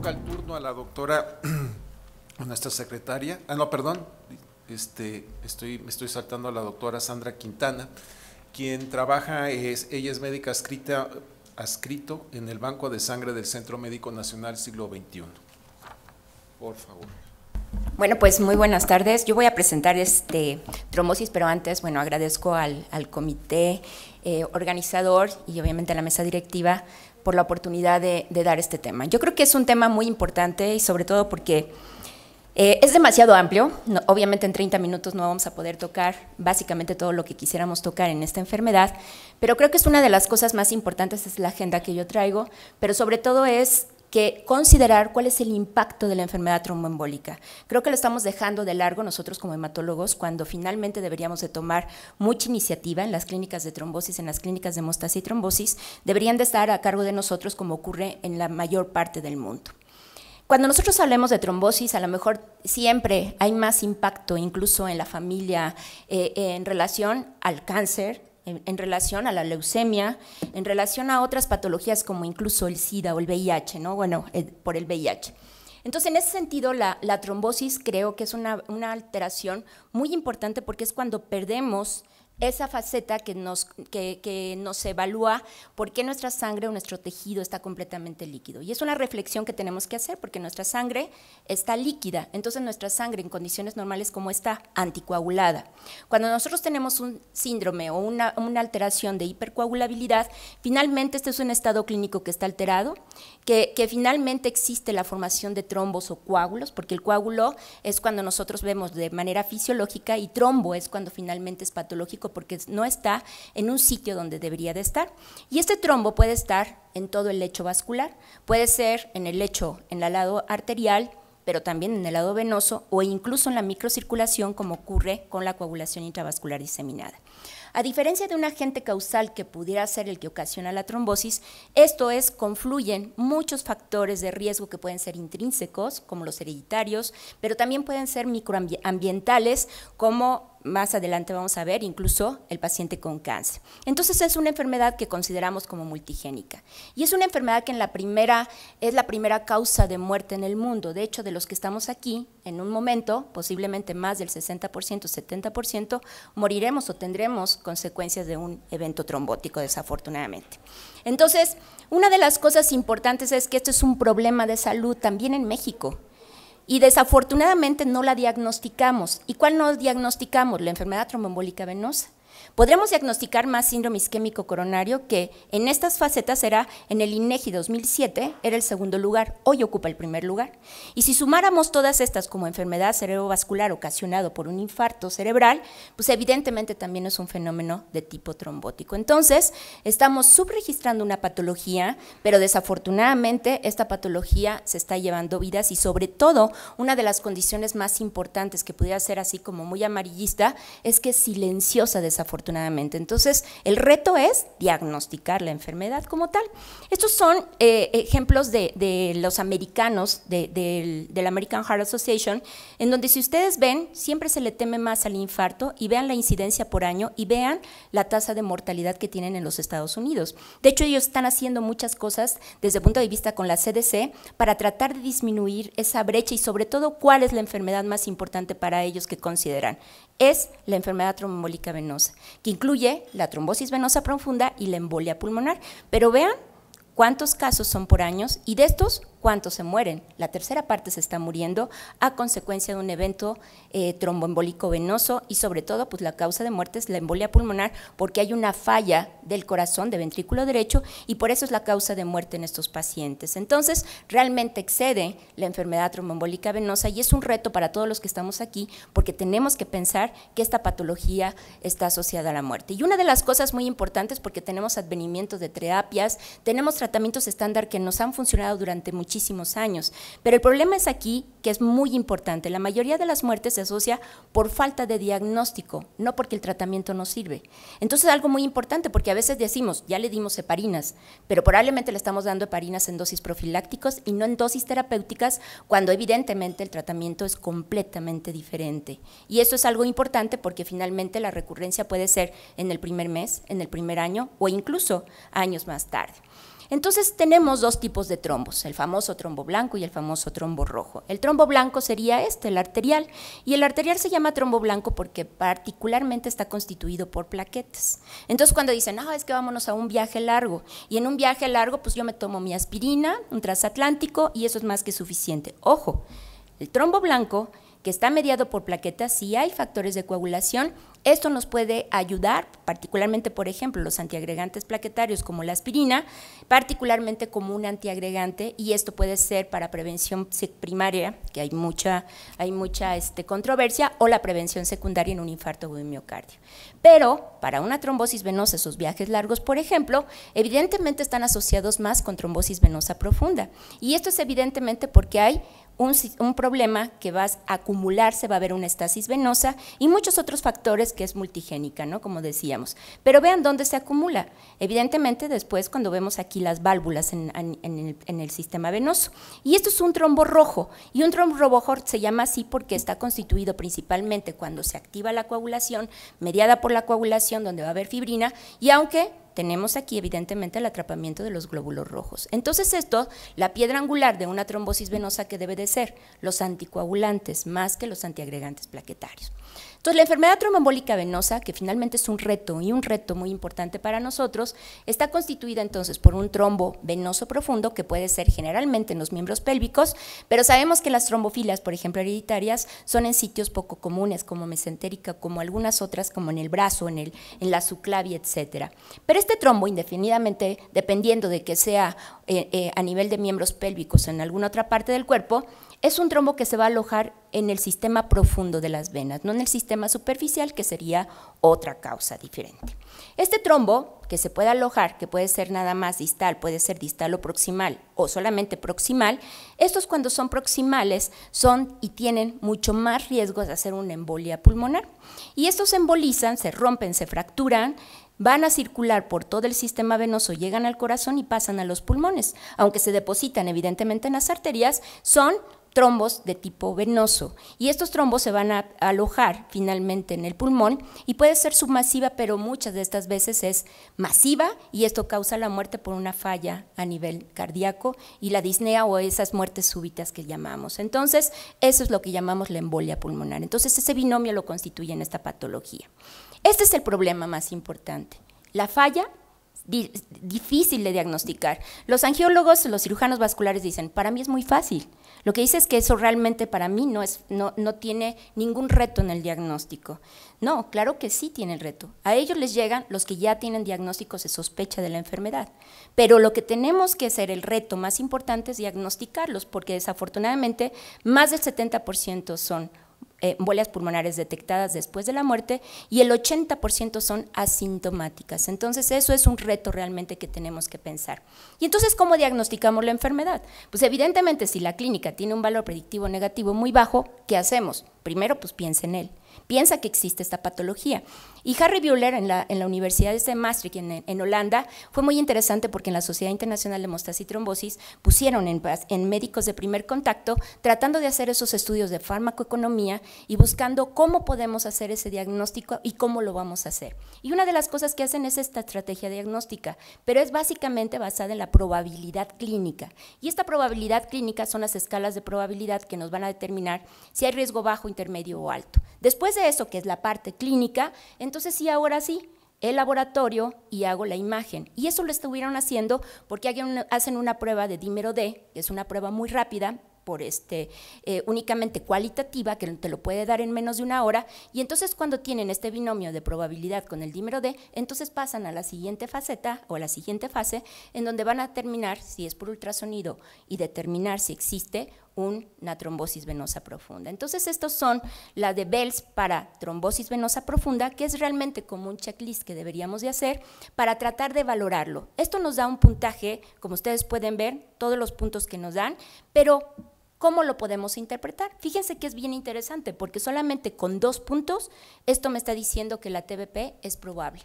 toca el turno a la doctora, a nuestra secretaria. No, perdón, me estoy saltando a la doctora Sandra Quintana, quien trabaja, ella es médica adscrito en el Banco de Sangre del Centro Médico Nacional Siglo XXI. Por favor. Bueno, pues muy buenas tardes. Yo voy a presentar trombosis, pero antes, bueno, agradezco al comité organizador y obviamente a la mesa directiva por la oportunidad de dar este tema. Yo creo que es un tema muy importante y sobre todo porque es demasiado amplio. No, obviamente en 30 minutos no vamos a poder tocar básicamente todo lo que quisiéramos tocar en esta enfermedad, pero creo que es una de las cosas más importantes, es la agenda que yo traigo, pero sobre todo es que considerar cuál es el impacto de la enfermedad tromboembólica. Creo que lo estamos dejando de largo nosotros como hematólogos, cuando finalmente deberíamos de tomar mucha iniciativa en las clínicas de trombosis, en las clínicas de hemostasia y trombosis, deberían de estar a cargo de nosotros como ocurre en la mayor parte del mundo. Cuando nosotros hablemos de trombosis, a lo mejor siempre hay más impacto, incluso en la familia, en relación al cáncer, en relación a la leucemia, en relación a otras patologías como incluso el SIDA o el VIH, ¿no? Bueno, por el VIH. Entonces, en ese sentido, la trombosis creo que es una alteración muy importante porque es cuando perdemos esa faceta que nos evalúa por qué nuestra sangre o nuestro tejido está completamente líquido. Y es una reflexión que tenemos que hacer porque nuestra sangre está líquida, entonces nuestra sangre en condiciones normales como está, anticoagulada. Cuando nosotros tenemos un síndrome o una alteración de hipercoagulabilidad, finalmente este es un estado clínico que está alterado, que finalmente existe la formación de trombos o coágulos, porque el coágulo es cuando nosotros vemos de manera fisiológica y trombo es cuando finalmente es patológico porque no está en un sitio donde debería de estar. Y este trombo puede estar en todo el lecho vascular, puede ser en el lecho, en el lado arterial, pero también en el lado venoso o incluso en la microcirculación, como ocurre con la coagulación intravascular diseminada. A diferencia de un agente causal que pudiera ser el que ocasiona la trombosis, esto es, confluyen muchos factores de riesgo que pueden ser intrínsecos, como los hereditarios, pero también pueden ser microambientales, como más adelante vamos a ver, incluso el paciente con cáncer. Entonces es una enfermedad que consideramos como multigénica y es una enfermedad que es la primera causa de muerte en el mundo. De hecho, de los que estamos aquí, en un momento, posiblemente más del 60%, 70%, moriremos o tendremos consecuencias de un evento trombótico, desafortunadamente. Entonces, una de las cosas importantes es que esto es un problema de salud también en México. Y desafortunadamente no la diagnosticamos. ¿Y cuál no diagnosticamos? La enfermedad tromboembólica venosa. Podremos diagnosticar más síndrome isquémico coronario, que en estas facetas era, en el INEGI 2007, era el segundo lugar, hoy ocupa el primer lugar. Y si sumáramos todas estas como enfermedad cerebrovascular ocasionado por un infarto cerebral, pues evidentemente también es un fenómeno de tipo trombótico. Entonces, estamos subregistrando una patología, pero desafortunadamente esta patología se está llevando vidas y sobre todo, una de las condiciones más importantes que pudiera ser así como muy amarillista, es que es silenciosa desafortunadamente. Entonces, el reto es diagnosticar la enfermedad como tal. Estos son ejemplos de los americanos, del American Heart Association, en donde si ustedes ven, siempre se le teme más al infarto y vean la incidencia por año y vean la tasa de mortalidad que tienen en los Estados Unidos. De hecho, ellos están haciendo muchas cosas desde el punto de vista con la CDC para tratar de disminuir esa brecha y sobre todo cuál es la enfermedad más importante para ellos que consideran. Es la enfermedad tromboembólica venosa, que incluye la trombosis venosa profunda y la embolia pulmonar. Pero vean cuántos casos son por años y de estos, cuántos se mueren. La tercera parte se está muriendo a consecuencia de un evento tromboembólico venoso y sobre todo pues la causa de muerte es la embolia pulmonar porque hay una falla del corazón, de ventrículo derecho, y por eso es la causa de muerte en estos pacientes. Entonces realmente excede la enfermedad tromboembólica venosa y es un reto para todos los que estamos aquí porque tenemos que pensar que esta patología está asociada a la muerte. Y una de las cosas muy importantes, porque tenemos advenimientos de terapias, tenemos tratamientos estándar que nos han funcionado durante muchísimos años, pero el problema es aquí que es muy importante. La mayoría de las muertes se asocia por falta de diagnóstico, no porque el tratamiento no sirve. Entonces algo muy importante, porque a veces decimos, ya le dimos heparinas, pero probablemente le estamos dando heparinas en dosis profilácticos y no en dosis terapéuticas, cuando evidentemente el tratamiento es completamente diferente. Y eso es algo importante porque finalmente la recurrencia puede ser en el primer mes, en el primer año o incluso años más tarde. Entonces tenemos dos tipos de trombos, el famoso trombo blanco y el famoso trombo rojo. El trombo blanco sería el arterial, y el arterial se llama trombo blanco porque particularmente está constituido por plaquetas. Entonces cuando dicen, no, es que vámonos a un viaje largo, y en un viaje largo pues yo me tomo mi aspirina, un transatlántico, y eso es más que suficiente. Ojo, el trombo blanco, que está mediado por plaquetas, si hay factores de coagulación, esto nos puede ayudar, particularmente, por ejemplo, los antiagregantes plaquetarios como la aspirina, particularmente como un antiagregante, y esto puede ser para prevención primaria, que hay mucha controversia, o la prevención secundaria en un infarto de miocardio. Pero para una trombosis venosa, esos viajes largos, por ejemplo, evidentemente están asociados más con trombosis venosa profunda, y esto es evidentemente porque hay un problema que va a acumularse, va a haber una estasis venosa y muchos otros factores que es multigénica, ¿no? Como decíamos. Pero vean dónde se acumula. Evidentemente después cuando vemos aquí las válvulas en el sistema venoso. Y esto es un trombo rojo, y un trombo rojo se llama así porque está constituido principalmente cuando se activa la coagulación, mediada por la coagulación donde va a haber fibrina, y aunque tenemos aquí evidentemente el atrapamiento de los glóbulos rojos. Entonces esto, la piedra angular de una trombosis venosa, que debe de ser los anticoagulantes más que los antiagregantes plaquetarios. Entonces la enfermedad tromboembólica venosa, que finalmente es un reto y un reto muy importante para nosotros, está constituida entonces por un trombo venoso profundo que puede ser generalmente en los miembros pélvicos, pero sabemos que las trombofilias, por ejemplo hereditarias, son en sitios poco comunes como mesentérica, como algunas otras como en el brazo, en la subclavia, etcétera. Pero este trombo, indefinidamente, dependiendo de que sea a nivel de miembros pélvicos o en alguna otra parte del cuerpo, es un trombo que se va a alojar en el sistema profundo de las venas, no en el sistema superficial, que sería otra causa diferente. Este trombo, que se puede alojar, que puede ser nada más distal, puede ser distal o proximal, o solamente proximal, estos cuando son proximales son y tienen mucho más riesgo de hacer una embolia pulmonar. Y estos se embolizan, se rompen, se fracturan, van a circular por todo el sistema venoso, llegan al corazón y pasan a los pulmones. Aunque se depositan evidentemente en las arterias, son trombos de tipo venoso, y estos trombos se van a alojar finalmente en el pulmón y puede ser submasiva, pero muchas de estas veces es masiva, y esto causa la muerte por una falla a nivel cardíaco y la disnea o esas muertes súbitas que llamamos. Entonces eso es lo que llamamos la embolia pulmonar. Entonces ese binomio lo constituye en esta patología. Este es el problema más importante, la falla difícil de diagnosticar. Los angiólogos, los cirujanos vasculares dicen, para mí es muy fácil. Lo que dice es que eso realmente para mí no tiene ningún reto en el diagnóstico. No, claro que sí tiene el reto. A ellos les llegan los que ya tienen diagnóstico, se sospecha de la enfermedad. Pero lo que tenemos que hacer, el reto más importante, es diagnosticarlos, porque desafortunadamente más del 70% son embolias pulmonares detectadas después de la muerte y el 80% son asintomáticas. Entonces eso es un reto realmente que tenemos que pensar. Y entonces, ¿cómo diagnosticamos la enfermedad? Pues evidentemente si la clínica tiene un valor predictivo negativo muy bajo, ¿qué hacemos? Primero pues piensa en él, piensa que existe esta patología. Y Harry Buehler en la Universidad de Maastricht en Holanda fue muy interesante porque en la Sociedad Internacional de Hemostasia y Trombosis pusieron en médicos de primer contacto tratando de hacer esos estudios de farmacoeconomía y buscando cómo podemos hacer ese diagnóstico y cómo lo vamos a hacer. Y una de las cosas que hacen es esta estrategia diagnóstica, pero es básicamente basada en la probabilidad clínica. Y esta probabilidad clínica son las escalas de probabilidad que nos van a determinar si hay riesgo bajo, intermedio o alto. Después de eso, que es la parte clínica, entonces sí, ahora sí, el laboratorio y hago la imagen. Y eso lo estuvieron haciendo porque hacen una prueba de dímero D, que es una prueba muy rápida, únicamente cualitativa, que te lo puede dar en menos de una hora, y entonces cuando tienen este binomio de probabilidad con el dímero D, entonces pasan a la siguiente faceta o a la siguiente fase, en donde van a determinar si es por ultrasonido y determinar si existe una trombosis venosa profunda. Entonces estos son la de Bell's para trombosis venosa profunda, que es realmente como un checklist que deberíamos de hacer para tratar de valorarlo. Esto nos da un puntaje, como ustedes pueden ver, todos los puntos que nos dan, pero ¿cómo lo podemos interpretar? Fíjense que es bien interesante porque solamente con 2 puntos esto me está diciendo que la TBP es probable.